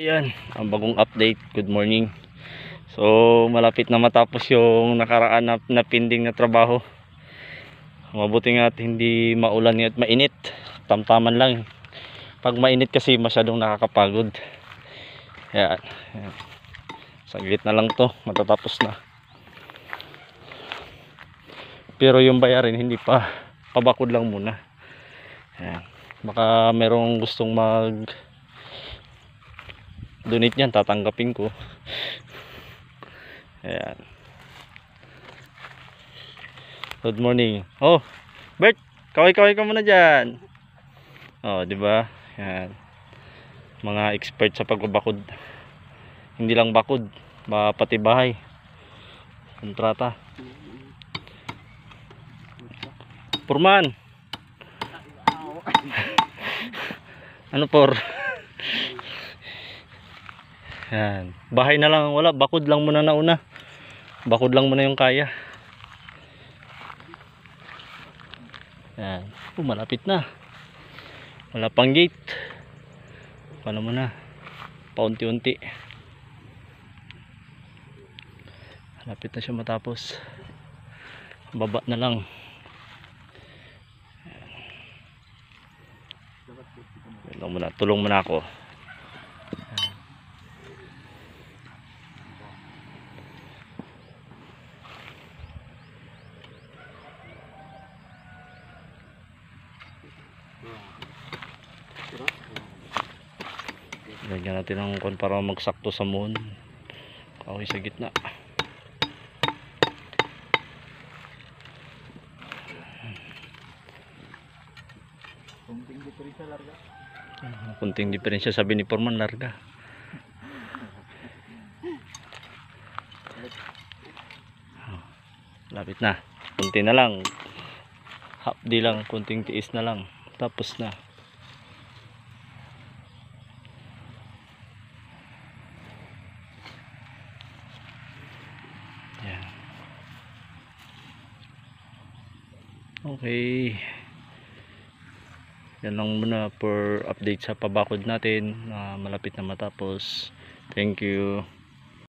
Ayan, ang bagong update. Good morning. So, malapit na matapos yung nakaraan na pending na trabaho. Mabuti nga at hindi maulan at mainit. Tamtaman lang. Pag mainit kasi masyadong nakakapagod. Ayan. Ayan. Saglit na lang to, matatapos na. Pero yung bayarin hindi pa, pabakod lang muna. Ayan. Baka merong gustong donate niyan, tatanggapin ko. Ayan. Good morning. Oh, Bert, kaway-kaway ka muna diyan. Oh, di ba? Ayan. Mga expert sa pagbabakod. Hindi lang bakod, pati bahay. Kontrata. Purman. Ano por? Yan. Bahay na lang wala, bakod lang muna nauna. Bakod lang muna yung kaya. Yan. Malapit na. Wala pang gate. Paano muna? Paunti-unti. Malapit na siya matapos. Baba na lang. Tulong muna ako. Lagyan natin ng kon para magsakto sa moon. Okay, sa gitna. Kunting diferensya larga. Kunting diferensya sabi ni Foreman, larga. Lapit na. Kunti na lang. Half di lang, kunting tiis na lang. Tapos na. Yan. Okay. Yan lang muna for update sa pabakod natin na malapit na matapos. Thank you.